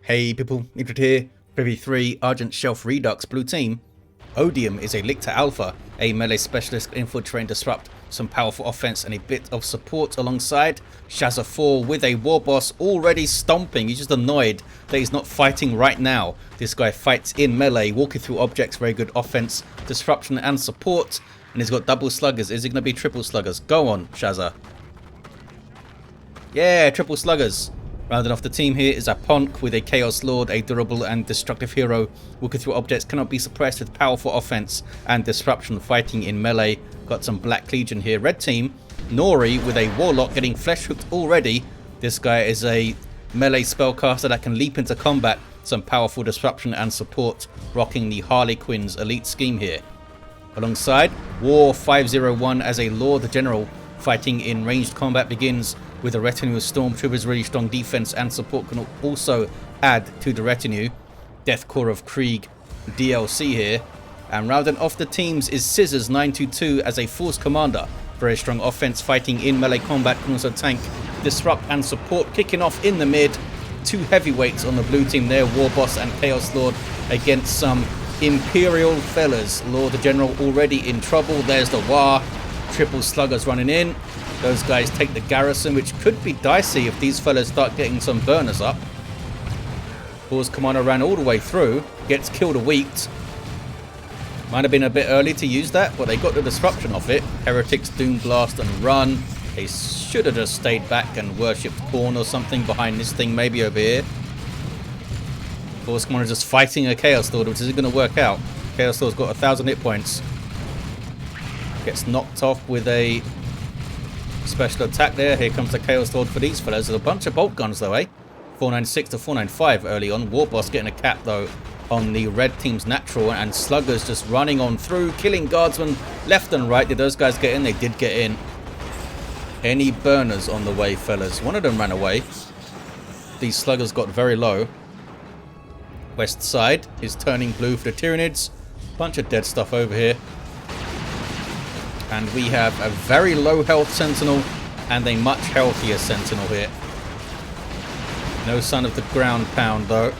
Hey people, Lictor here, Privy 3, Argent Shelf Redux, Blue Team. Odium is a Lictor Alpha, a melee specialist, infiltrate and disrupt, some powerful offense and a bit of support alongside Shazza 4 with a Warboss already stomping. He's just annoyed that he's not fighting right now. This guy fights in melee, walking through objects, very good offense, disruption and support. And he's got double sluggers. Is he going to be triple sluggers? Go on, Shazza. Yeah, triple sluggers. Rounding off the team here is Aponnk with a Chaos Lord, a durable and destructive hero. Walking through objects, cannot be suppressed with powerful offense and disruption, fighting in melee. Got some Black Legion here. Red team, Nori with a Warlock getting flesh hooked already. This guy is a melee spellcaster that can leap into combat. Some powerful disruption and support, rocking the Harley Quinn's elite scheme here. Alongside, Warr 501 as a Lord General, fighting in ranged combat begins with a retinue of Stormtroopers, really strong defense and support can also add to the retinue. Death Core of Krieg DLC here. And rounding off the teams is Scissors 922 as a Force Commander. Very strong offense, fighting in melee combat, can also tank, disrupt and support. Kicking off in the mid, two heavyweights on the blue team there, Warboss and Chaos Lord against some Imperial fellas. Lord General already in trouble. There's the Warr. Triple sluggers running in. Those guys take the garrison, which could be dicey if these fellas start getting some burners up. Force Commander ran all the way through. Gets killed a weak. Might have been a bit early to use that, but they got the disruption off it. Heretics Doom Blast and run. They should have just stayed back and worshipped Khorne or something behind this thing, maybe over here. Force Commander just fighting a Chaos Lord, which isn't going to work out. Chaos Lord's got 1,000 hit points. Gets knocked off with a special attack there. Here comes the Chaos Lord for these fellas. There's a bunch of bolt guns though, eh? 496 to 495 early on. Warboss getting a cap though on the red team's natural, and sluggers just running on through, killing guardsmen left and right. Did those guys get in? They did get in. Any burners on the way, fellas? One of them ran away. These sluggers got very low. West side is turning blue for the Tyranids. Bunch of dead stuff over here. And we have a very low health Sentinel and a much healthier Sentinel here. No sign of the ground pound though.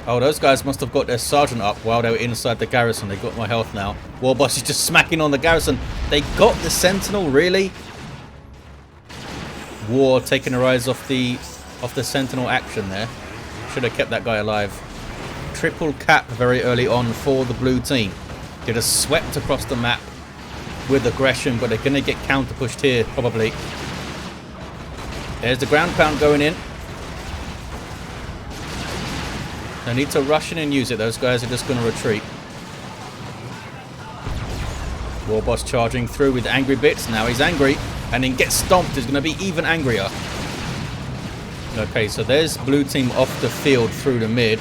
Oh, those guys must have got their sergeant up while they were inside the garrison. They got my health now. Warboss is just smacking on the garrison. They got the Sentinel, really? Warr taking her eyes off the Sentinel action there. Should have kept that guy alive. Triple cap very early on for the blue team. They just swept across the map with aggression, but they're going to get counter pushed here, probably. There's the ground pound going in. They need to rush in and use it. Those guys are just going to retreat. Warboss charging through with angry bits. Now he's angry and then gets stomped. He's going to be even angrier. Okay, so there's blue team off the field through the mid.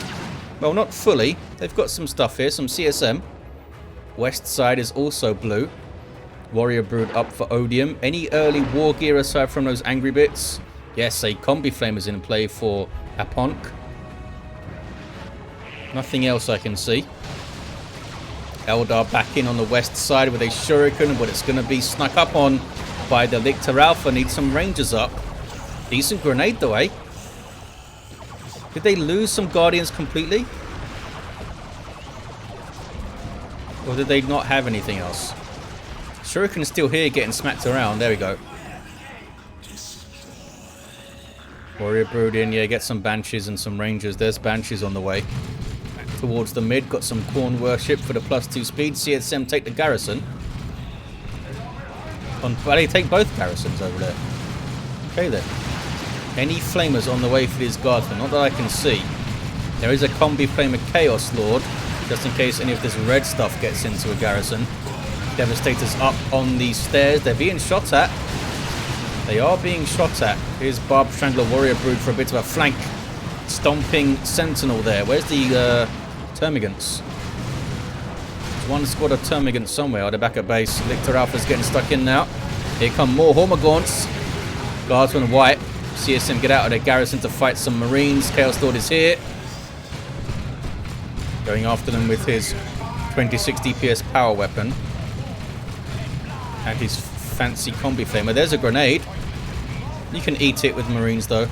Well, not fully. They've got some stuff here, some CSM. West side is also blue. Warrior Brood up for Odium. Any early war gear aside from those angry bits? Yes, a combi flame is in play for Aponnk. Nothing else I can see. Eldar back in on the west side with a shuriken, but it's going to be snuck up on by the Lictor Alpha. Needs some rangers up. Decent grenade though, eh? Did they lose some guardians completely? Or did they not have anything else? Shuriken is still here getting smacked around. There we go. Warrior Brood in. Yeah, get some Banshees and some Rangers. There's Banshees on the way. Back towards the mid. Got some Khorne worship for the +2 speed. CSM take the garrison. Well, they take both garrisons over there. Okay then. Any flamers on the way for these guardsmen? Not that I can see. There is a combi flamer Chaos Lord, just in case any of this red stuff gets into a garrison. Devastators up on the stairs. They're being shot at. They are being shot at. Here's Barb Strangler Warrior Brood for a bit of a flank. Stomping Sentinel there. Where's the Termagants? There's one squad of Termagants somewhere. Oh, they're back at base. Lictor Alpha's getting stuck in now. Here come more Hormagaunts. Guardsmen white. CSM get out of their garrison to fight some Marines. Chaos Lord is here. Going after them with his 26 DPS power weapon. And his fancy combi flamer. There's a grenade. You can eat it with Marines though.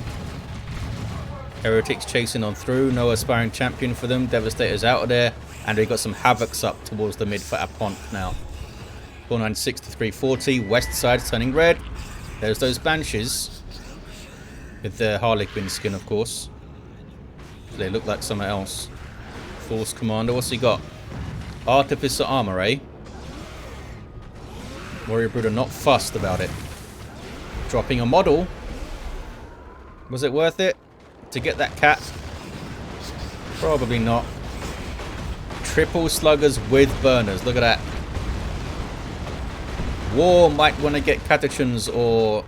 Heretics chasing on through. No aspiring champion for them. Devastator's out of there. And we got some Havocs up towards the mid for Aponnk now. 496 to 340. West side turning red. There's those Banshees. With the Harlequin skin, of course. They look like something else. Force Commander. What's he got? Artificer Armor, eh? Warrior Brooder not fussed about it. Dropping a model. Was it worth it to get that cat? Probably not. Triple sluggers with burners. Look at that. War might want to get Catachans or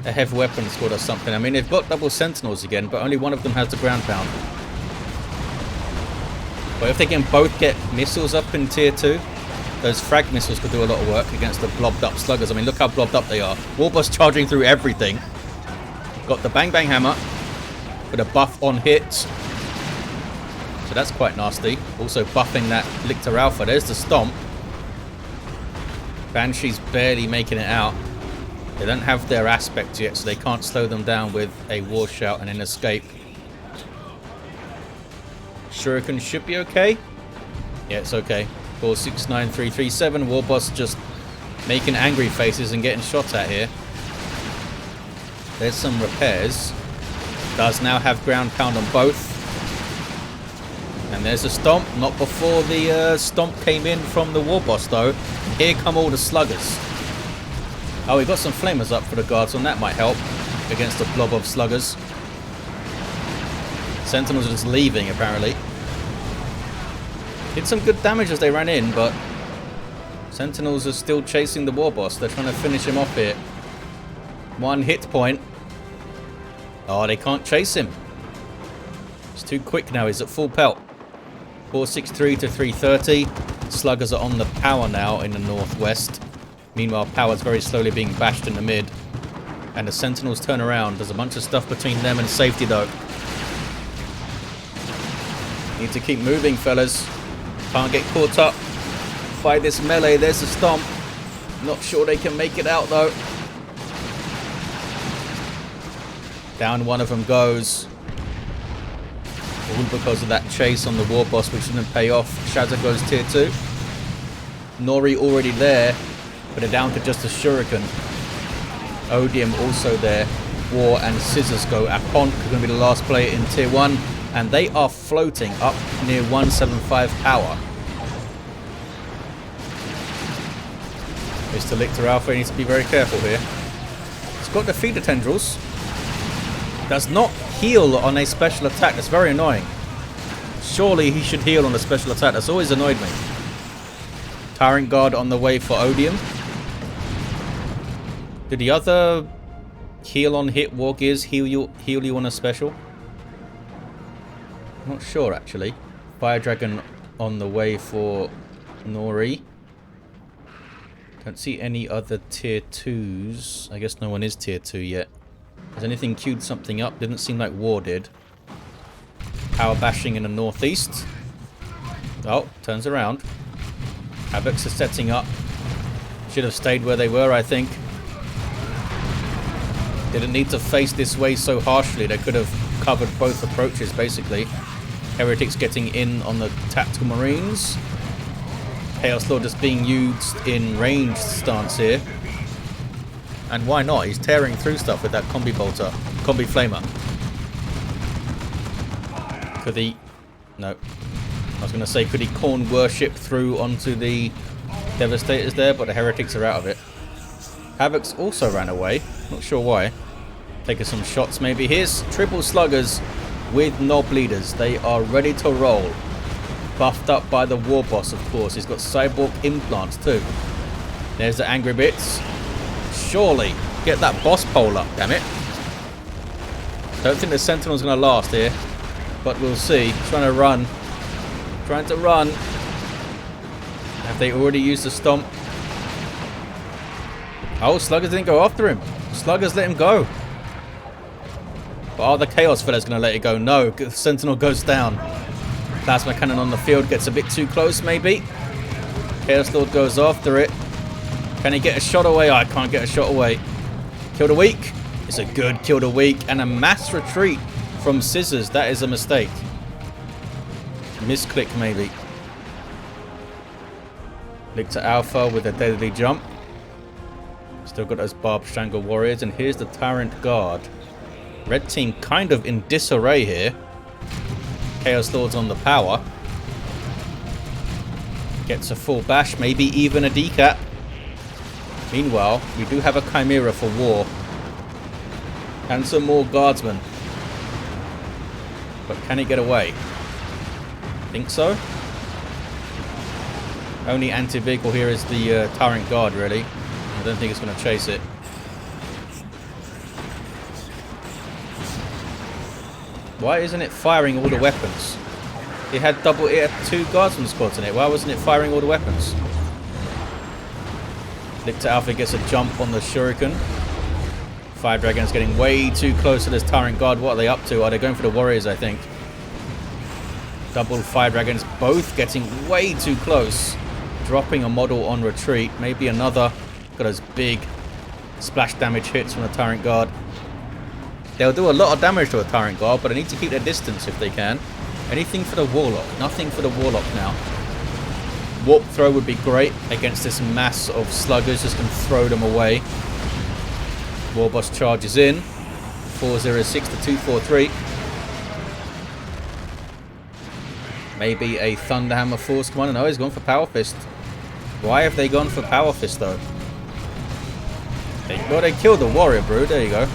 a heavy weapon squad or something. I mean, they've got double sentinels again, but only one of them has the ground pound. But if they can both get missiles up in tier 2, those frag missiles could do a lot of work against the blobbed up sluggers. I mean, look how blobbed up they are. Warboss charging through everything. Got the bang bang hammer with a buff on hits. So that's quite nasty. Also buffing that Lictor Alpha. There's the stomp. Banshee's barely making it out. They don't have their aspect yet, so they can't slow them down with a war shout and an escape. Shuriken should be okay. Yeah, it's okay. 469337. Warboss just making angry faces and getting shot at here. There's some repairs. Does now have ground pound on both. And there's a stomp. Not before the stomp came in from the Warboss, though. Here come all the sluggers. Oh, we got some flamers up for the guards, and that might help against a blob of sluggers. Sentinels are just leaving, apparently. Did some good damage as they ran in, but Sentinels are still chasing the Warboss. They're trying to finish him off here. 1 hit point. Oh, they can't chase him. It's too quick now. He's at full pelt. 463 to 330. Sluggers are on the power now in the northwest. Meanwhile, power's very slowly being bashed in the mid. And the Sentinels turn around. There's a bunch of stuff between them and safety, though. Need to keep moving, fellas. Can't get caught up by this melee. There's a stomp. Not sure they can make it out, though. Down one of them goes. All because of that chase on the Warboss, which didn't pay off. Shazza goes tier 2. Nori already there, but they're down to just a Shuriken. Odium also there. War and Scissors go. Aponnk are going to be the last player in tier 1. And they are floating up near 175 power. Mr. Lictor Alpha needs to be very careful here. He's got the feeder tendrils. Does not heal on a special attack. That's very annoying. Surely he should heal on a special attack. That's always annoyed me. Tyrant Guard on the way for Odium. Did the other heal on hit war gears heal you on a special? Not sure, actually. Fire Dragon on the way for Nori. Don't see any other tier 2s. I guess no one is tier 2 yet. Has anything queued something up? Didn't seem like War did. Power bashing in the northeast. Oh, turns around. Havocs are setting up. Should have stayed where they were, I think. Didn't need to face this way so harshly. They could have covered both approaches, basically. Heretics getting in on the tactical marines. Chaos Lord just being used in ranged stance here. And why not? He's tearing through stuff with that combi bolter. Combi flamer. Could he... No. I was going to say, could he corn worship through onto the Devastators there? But the Heretics are out of it. Havocs also ran away. Not sure why. Taking some shots maybe. Here's triple sluggers with knob leaders. They are ready to roll. Buffed up by the Warboss, of course. He's got cyborg implants too. There's the angry bits. Surely get that boss pole up, damn it. Don't think the Sentinel's going to last here, but we'll see. Trying to run. Trying to run. Have they already used the stomp? Oh, Sluggers didn't go after him. Sluggers let him go. But are the Chaos fellas going to let it go? No. Sentinel goes down. Plasma Cannon on the field gets a bit too close, maybe. Chaos Lord goes after it. Can he get a shot away? Oh, I can't get a shot away. Kill the weak. It's a good kill the weak. And a mass retreat from scissors. That is a mistake. Misclick maybe. Lictor Alpha with a deadly jump. Still got those Barb Strangle Warriors. And here's the Tyrant Guard. Red team kind of in disarray here. Chaos Lord's on the power. Gets a full bash, maybe even a decap. Meanwhile, we do have a Chimera for war. And some more guardsmen. But can he get away? Think so? Only anti-vehicle here is the Tyrant Guard, really. I don't think it's going to chase it. Why isn't it firing all the weapons? It had 2 guardsman squads in it. Why wasn't it firing all the weapons? Lictor Alpha gets a jump on the Shuriken. Fire Dragon's getting way too close to this Tyrant Guard. What are they up to? Are they going for the Warriors, I think? Double Fire Dragons, both getting way too close. Dropping a model on retreat. Maybe another. Got those big splash damage hits from the Tyrant Guard. They'll do a lot of damage to a Tyrant Guard, but they need to keep their distance if they can. Anything for the Warlock. Nothing for the Warlock now. Warp Throw would be great against this mass of sluggers. Just can throw them away. Warboss charges in. 406 to 243. Maybe a Thunderhammer Force Commander. No, he's gone for Power Fist. Why have they gone for Power Fist though? Well, they killed the Warrior Brood. There you go.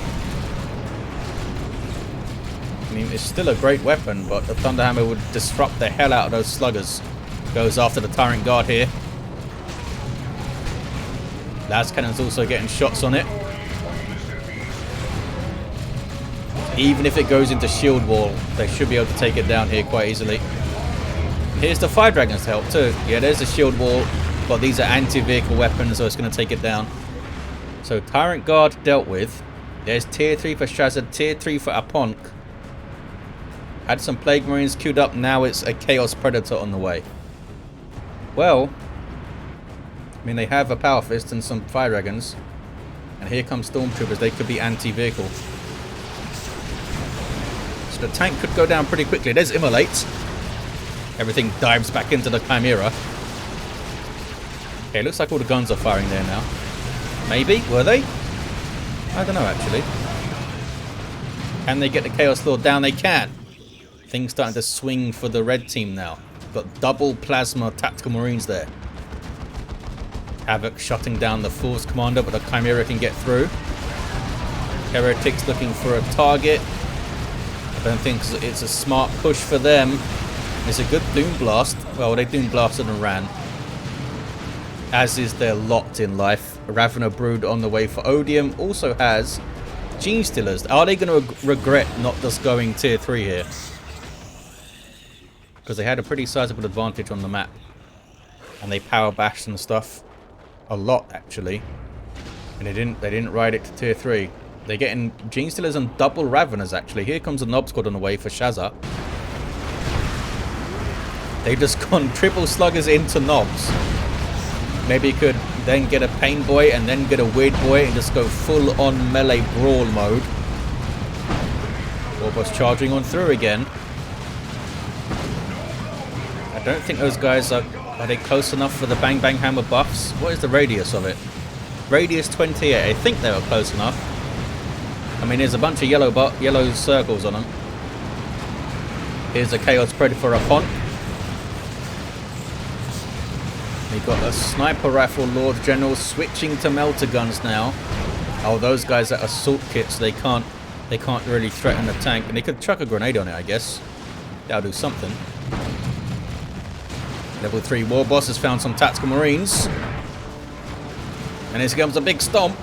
I mean, it's still a great weapon, but the Thunderhammer would disrupt the hell out of those sluggers. Goes after the Tyrant Guard here. Las Cannon's also getting shots on it. Even if it goes into shield wall, they should be able to take it down here quite easily. Here's the Fire Dragons to help too. Yeah, there's the shield wall, but these are anti-vehicle weapons, so it's going to take it down. So Tyrant Guard dealt with. There's tier 3 for Shazza, tier 3 for Aponnk. Had some Plague Marines queued up, now it's a Chaos Predator on the way. Well, I mean, they have a Power Fist and some Fire Dragons. And here come Stormtroopers, they could be anti-vehicle. So the tank could go down pretty quickly. There's Immolate. Everything dives back into the Chimera. Okay, looks like all the guns are firing there now. Maybe? Were they? I don't know, actually. Can they get the Chaos Lord down? They can. Things starting to swing for the red team now. Got double Plasma Tactical Marines there. Havoc shutting down the Force Commander, but the Chimera can get through. Heretics looking for a target. I don't think it's a smart push for them. It's a good Doom Blast. Well, they Doom Blasted and ran. As is their lot in life. Ravener Brood on the way for Odium. Also has Gene Stealers. Are they going to regret not just going tier 3 here? Because they had a pretty sizable advantage on the map. And they power bashed and stuff. A lot, actually. And they didn't ride it to tier 3. They're getting Gene Stealers and double Raveners, actually. Here comes a Knob Squad on the way for Shazza. They've just gone triple sluggers into Knobs. Maybe you could then get a Pain Boy and then get a Weird Boy and just go full on melee brawl mode. Warboss charging on through again. I don't think those guys are they close enough for the Bang Bang Hammer buffs? What is the radius of it? Radius 28. I think they were close enough. I mean, there's a bunch of yellow circles on them. Here's a Chaos Predator for Aponnk. We've got a Sniper Rifle Lord General switching to Melter Guns now. Oh, those guys are assault kits. They can't really threaten the tank. And they could chuck a grenade on it, I guess. That'll do something. Level 3 Warboss has found some Tactical Marines. And here comes a big stomp.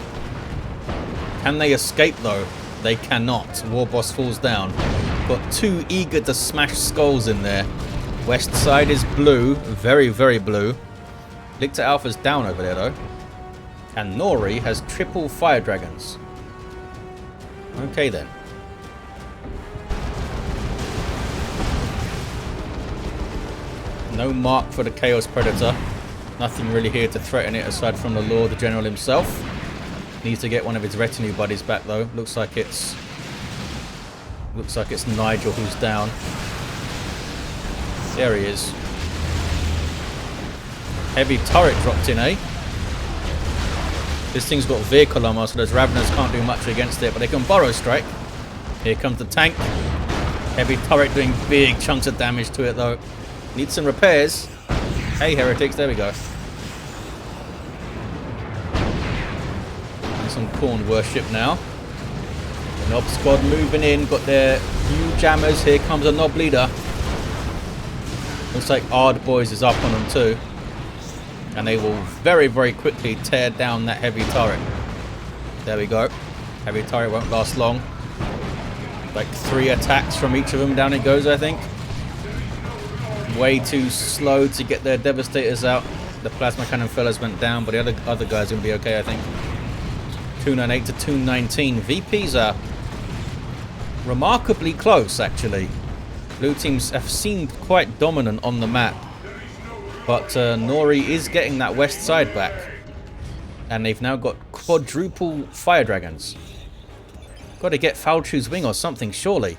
Can they escape though? They cannot. Warboss falls down. Got 2 eager to smash skulls in there. West side is blue. Very, very blue. Lictor Alpha's down over there though. And Nori has triple Fire Dragons. Okay then. No mark for the Chaos Predator. Nothing really here to threaten it aside from the Lord, the General himself. Needs to get one of his retinue buddies back though. Looks like it's Looks like it's Nigel who's down. There he is. Heavy turret dropped in, eh? This thing's got vehicle armor, so those Raveners can't do much against it, but they can burrow strike. Here comes the tank. Heavy turret doing big chunks of damage to it, though. Needs some repairs. Hey, heretics, there we go. And some corn worship now. The Nob squad moving in, got their huge jammers. Here comes a Nob leader. Looks like Ard Boys is up on them too. And they will very, very quickly tear down that heavy turret. There we go. Heavy turret won't last long. Like 3 attacks from each of them, down it goes, I think. Way too slow to get their devastators out. The plasma cannon fellas went down, but the other guys are going to be okay, I think. 298 to 219. VPs are remarkably close, actually. Blue teams have seemed quite dominant on the map. But Nori is getting that west side back. And they've now got quadruple fire dragons. Got to get Falchu's wing or something, surely.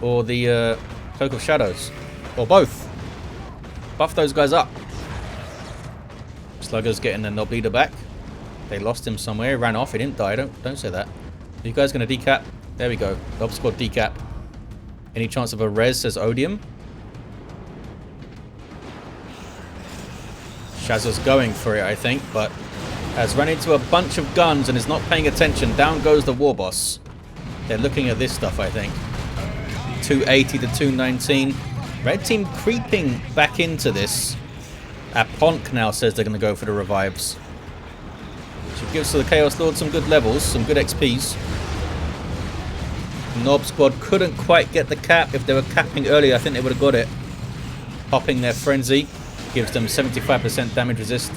Or the Cloak of Shadows. Or both. Buff those guys up. Slugger's getting the Nob leader back. They lost him somewhere. Ran off. He didn't die. Don't say that. Are you guys going to decap? There we go. Nob squad decap. Any chance of a res, says Odium. Shazza's going for it, I think, but has run into a bunch of guns and is not paying attention. Down goes the Warboss. They're looking at this stuff, I think. 280 to 219. Red team creeping back into this. Aponnk now says they're going to go for the revives. Which gives the Chaos Lord some good levels, some good XPs. Nob squad couldn't quite get the cap. If they were capping earlier, I think they would have got it. Popping their frenzy. Gives them 75% damage resist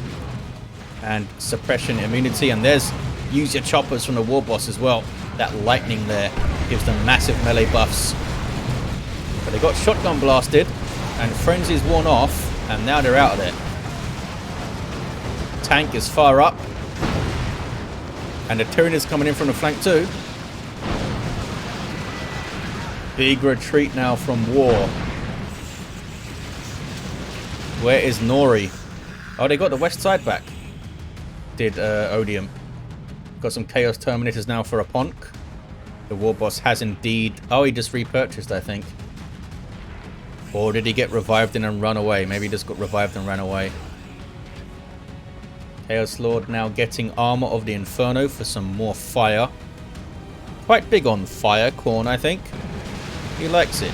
and suppression immunity. And there's use your choppers from the Warboss as well. That lightning there gives them massive melee buffs. But they got shotgun blasted and frenzy's worn off, and now they're out of it. Tank is far up. And the Tyranids coming in from the flank too. Big retreat now from Warr. Where is Nori? Oh, they got the west side back. Did Odium. Got some Chaos Terminators now for Aponnk. The Warboss has indeed... Oh, he just repurchased, I think. Or did he get revived and run away? Maybe he just got revived and ran away. Chaos Lord now getting Armor of the Inferno for some more fire. Quite big on fire, Korn, I think. He likes it.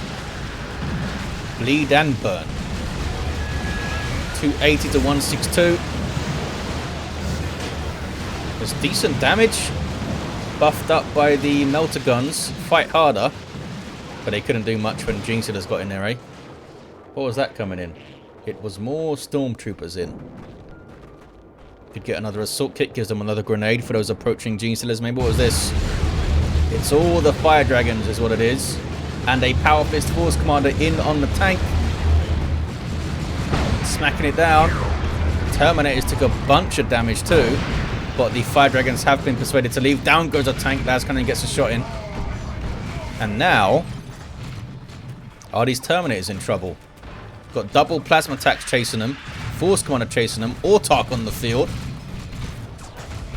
Bleed and burn. 280 to 162. There's decent damage. Buffed up by the melter guns. Fight harder. But they couldn't do much when Gene Stealer's got in there, eh? What was that coming in? It was more stormtroopers in. Could get another assault kit. Gives them another grenade for those approaching Gene Stealers. Maybe what was this? It's all the fire dragons is what it is. And a Power Fist Force Commander in on the tank. Smacking it down. Terminators took a bunch of damage too, but the fire dragons have been persuaded to leave. Down goes a tank. Lascannon gets a shot in. And now, are these Terminators in trouble? Got double plasma attacks chasing them, Force Commander chasing them, Autark on the field.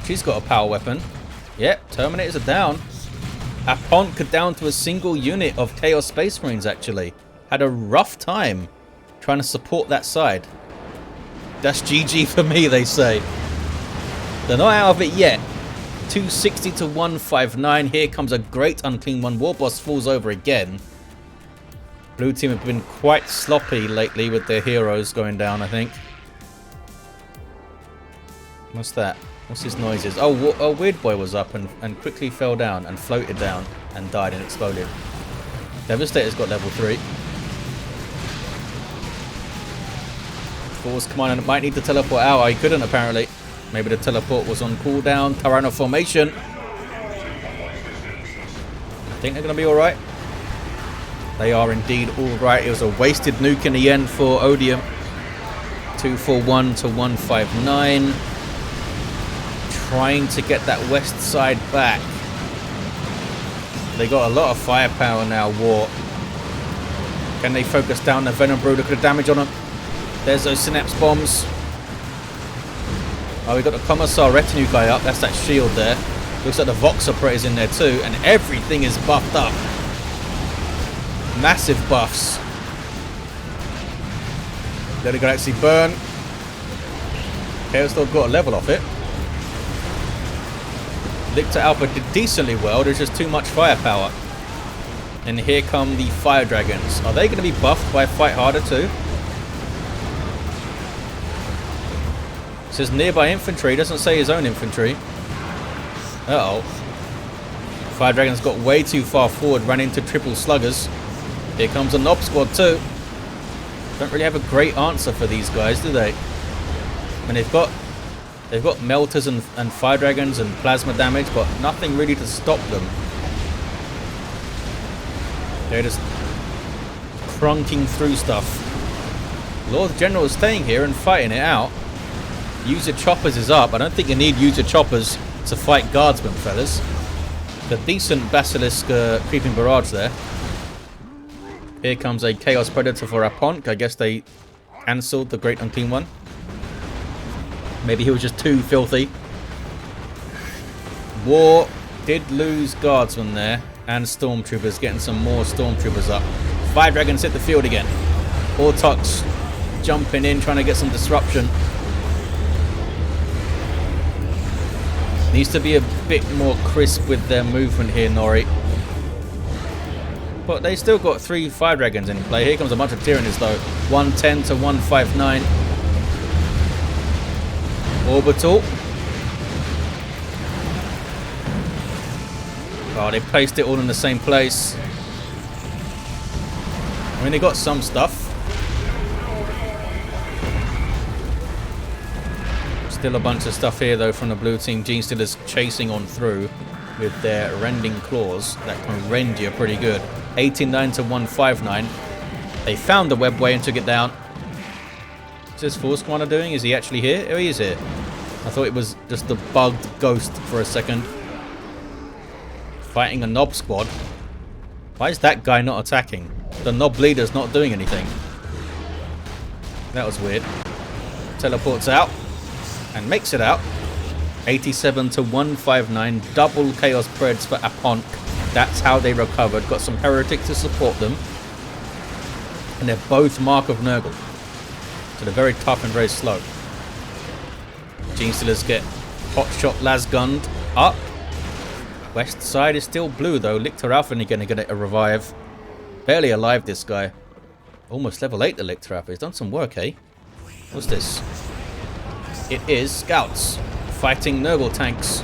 She's got a power weapon. Yep, Terminators are down. Aponnk down to a single unit of Chaos Space Marines, actually. Had a rough time trying to support that side. That's GG for me, they say. They're not out of it yet. 260 to 159. Here comes a great unclean one. Warboss falls over again. Blue team have been quite sloppy lately with their heroes going down, I think. What's that? What's his noises? Oh, a Weird Boy was up and quickly fell down and floated down and died and exploded. Devastator's got level 3. Force Commander might need to teleport out. Oh, he couldn't apparently. Maybe the teleport was on cooldown. Tyranno formation. I think they're going to be alright. They are indeed alright. It was a wasted nuke in the end for Odium. 241 to 159. Trying to get that west side back. They got a lot of firepower now, Warr. Can they focus down the Venom Brood? Look at the damage on them. There's those Synapse Bombs. Oh, we got the Commissar Retinue guy up. That's that shield there. Looks like the Vox Operator's in there too. And everything is buffed up. Massive buffs. Let the Galaxy burn. Chaos Lord got a level off it. Lictor Alpha did decently well. There's just too much firepower. And here come the Fire Dragons. Are they going to be buffed by Fight Harder too? It says nearby infantry. It doesn't say his own infantry. Uh-oh. Fire Dragons got way too far forward. Ran into triple sluggers. Here comes a Nob Squad too. Don't really have a great answer for these guys, do they? And they've got melters and fire dragons and plasma damage, but nothing really to stop them. They're just crunking through stuff. Lord General is staying here and fighting it out. User Choppers is up. I don't think you need User Choppers to fight Guardsmen, fellas. The decent Basilisk Creeping Barrage there. Here comes a Chaos Predator for Aponnk. I guess they cancelled the Great Unclean One. Maybe he was just too filthy. Warr did lose Guardsmen there. And Stormtroopers, getting some more Stormtroopers up. Fire Dragons hit the field again. Orks jumping in, trying to get some disruption. Needs to be a bit more crisp with their movement here, Nori. But they still got 3 Fire Dragons in play. Here comes a bunch of Tyranids though. 110 to 159. Orbital. Oh, they placed it all in the same place. I mean, they got some stuff. Still a bunch of stuff here though from the blue team. Genestealers chasing on through with their rending claws that can rend you pretty good. 89 to 159. They found the webway and took it down. What's this Force Commander doing? Is he actually here? Oh, he is here. I thought it was just the bugged ghost for a second. Fighting a Nob Squad. Why is that guy not attacking? The Nob leader's not doing anything. That was weird. Teleports out and makes it out. 87 to 159. Double Chaos Preds for Aponnk. That's how they recovered. Got some Heretics to support them. And they're both Mark of Nurgle. So they're very tough and very slow. Genestealers get Hotshot Lasgunned up. West side is still blue though. Lictor Alpha is going to get a revive. Barely alive, this guy. Almost level 8, the Lictor Alpha. He's done some work, eh? What's this? It is Scouts fighting Nurgle tanks.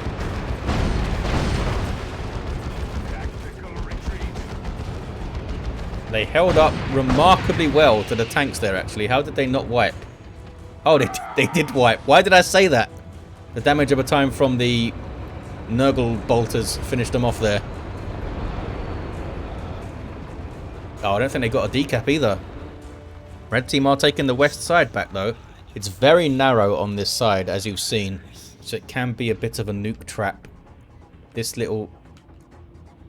They held up remarkably well to the tanks there, actually. How did they not wipe? Oh, they did wipe. Why did I say that? The damage over time from the Nurgle bolters finished them off there. Oh, I don't think they got a decap either. Red team are taking the west side back, though. It's very narrow on this side, as you've seen. So it can be a bit of a nuke trap. This little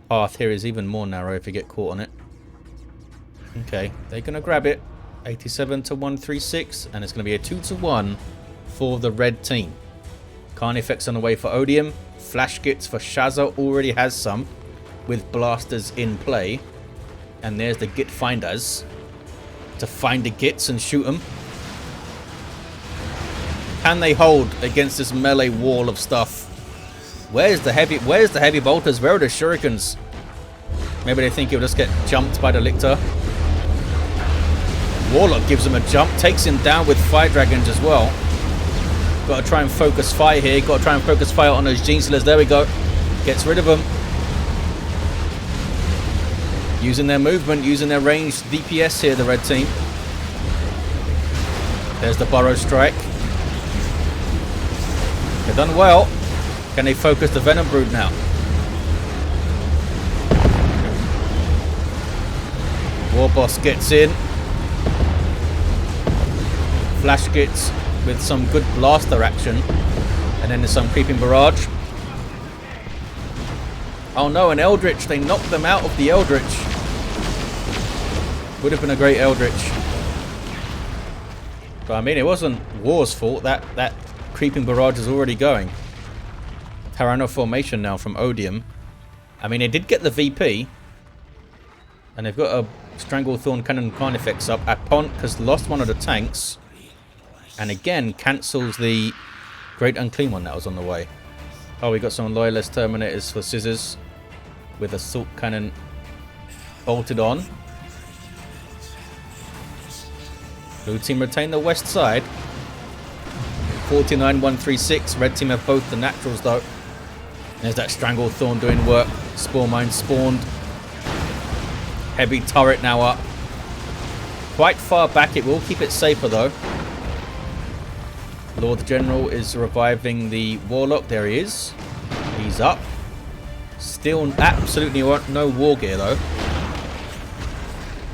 path here is even more narrow if you get caught on it. Okay, they're going to grab it. 87 to 136, and it's going to be a 2 to 1 for the red team. Carnifex on the way for Odium. Flash Gits for Shazza already has some with blasters in play. And there's the Git Finders to find the Gits and shoot them. Can they hold against this melee wall of stuff? Where's the heavy bolters? Where are the shurikens? Maybe they think he'll just get jumped by the Lictor. Warlock gives him a jump, takes him down with Fire Dragons as well. Got to try and focus fire here. Got to try and focus fire on those Genestealers. There we go. Gets rid of them. Using their movement, using their ranged DPS here, the red team. There's the Burrow Strike. They've done well. Can they focus the Venom Brood now? Warboss gets in. Flash Gits with some good blaster action. And then there's some Creeping Barrage. Oh no, an Eldritch. They knocked them out of the Eldritch. Would have been a great Eldritch. But I mean, it wasn't War's fault. That creeping barrage is already going. Tyranids formation now from Odium. I mean, they did get the VP. And they've got a Stranglethorn Cannon Carnifex up. Aponnk has lost one of the tanks. And again, cancels the Great Unclean one that was on the way. Oh, we got some Loyalist Terminators for Scissors. With Assault Cannon bolted on. Blue team retain the west side. 49-136. Red team have both the naturals though. There's that Stranglethorn doing work. Spore Mine spawned. Heavy turret now up. Quite far back. It will keep it safer though. Lord General is reviving the Warlock. There he is. He's up. Still absolutely no war gear though.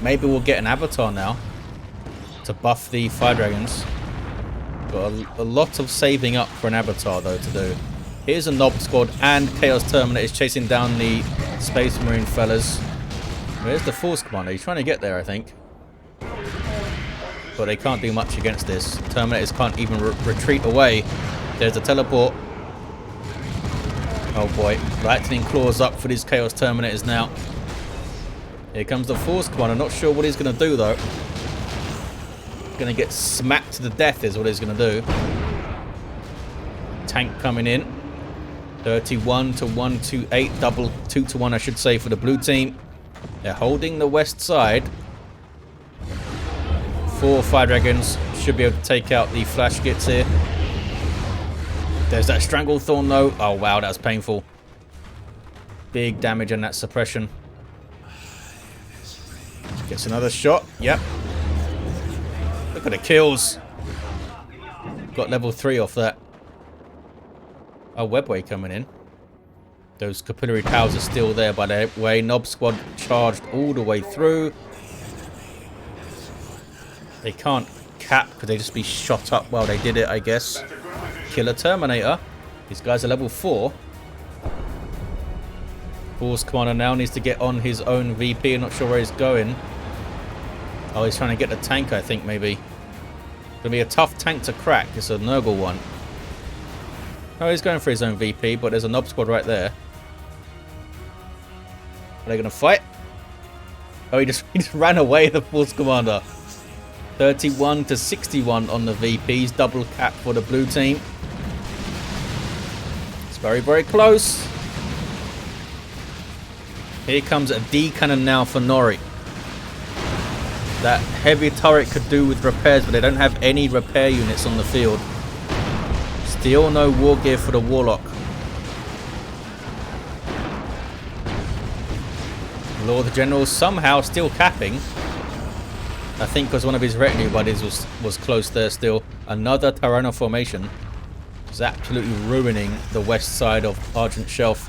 Maybe we'll get an avatar now to buff the Fire Dragons. Got a lot of saving up for an avatar though to do. Here's a Nob Squad and Chaos Terminators chasing down the Space Marine fellas. Where's the Force Commander? He's trying to get there, I think. But they can't do much against this. Terminators can't even retreat away. There's a teleport. Oh boy. Lightning claws up for these Chaos Terminators now. Here comes the Force Commander. Not sure what he's going to do though. Going to get smacked to the death is what he's going to do. Tank coming in. 31-128. Double 2-1 I should say for the blue team. They're holding the west side. 4 Fire Dragons should be able to take out the Flash Gits here. There's that Stranglethorn though. Oh wow, that was painful. Big damage on that suppression. Gets another shot. Yep. Look at the kills. Got level 3 off that. Oh, Webway coming in. Those capillary towers are still there by the way. Nob Squad charged all the way through. They can't cap because they just be shot up while they did it, I guess. Killer Terminator. These guys are level 4. Force Commander now needs to get on his own VP. I'm not sure where he's going. Oh, he's trying to get the tank, I think, maybe. Gonna be a tough tank to crack. It's a Nurgle one. Oh, he's going for his own VP, but there's a Nob Squad right there. Are they gonna fight? Oh, he just ran away, the Force Commander. 31-61 on the VPs. Double cap for the blue team. It's very, very close. Here comes a D cannon now for Nori. That heavy turret could do with repairs, but they don't have any repair units on the field. Still no war gear for the Warlock. Lord General somehow still capping. I think because one of his retinue buddies was close there still. Another Tyranids formation. Is absolutely ruining the west side of Argent Shelf.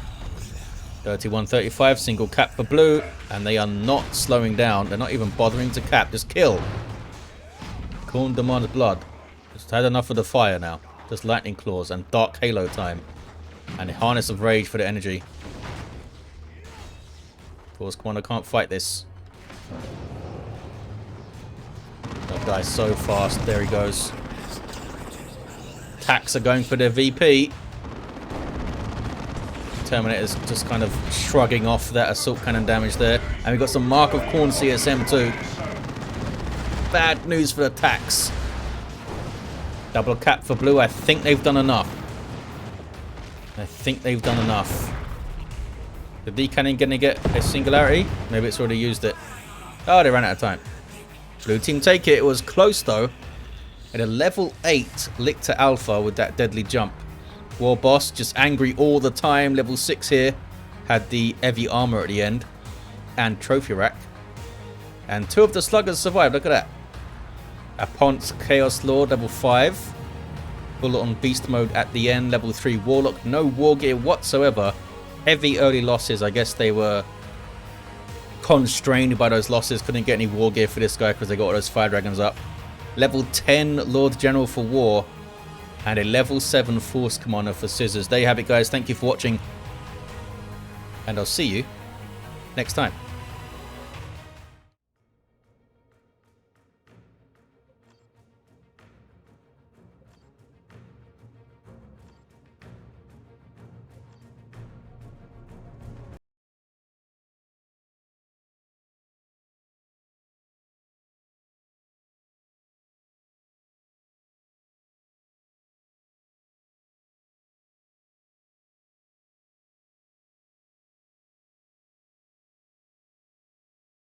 31-35, single cap for blue. And they are not slowing down. They're not even bothering to cap. Just kill. Khorne demands blood. Just had enough of the fire now. Just lightning claws and dark halo time. And a harness of rage for the energy. Force Commander can't fight this. That guy's so fast. There he goes. Attacks are going for their VP. Terminator's just kind of shrugging off that assault cannon damage there. And we've got some Mark of Khorne CSM too. Bad news for the attacks. Double cap for blue. I think they've done enough. I think they've done enough. The D cannon gonna get a singularity? Maybe it's already used it. Oh, they ran out of time. Blue team take it. It was close though. At a level 8 Lictor Alpha with that deadly jump. Warboss just angry all the time. Level 6 here. Had the heavy armor at the end. And trophy rack. And 2 of the sluggers survived. Look at that. Apponk Chaos Lord level 5. Bullet on beast mode at the end. Level 3 Warlock. No war gear whatsoever. Heavy early losses. I guess they were constrained by those losses. Couldn't get any war gear for this guy because they got all those Fire Dragons up. Level 10 Lord General for War. And a level 7 Force Commander for Scissors. There you have it, guys. Thank you for watching. and I'll see you next time.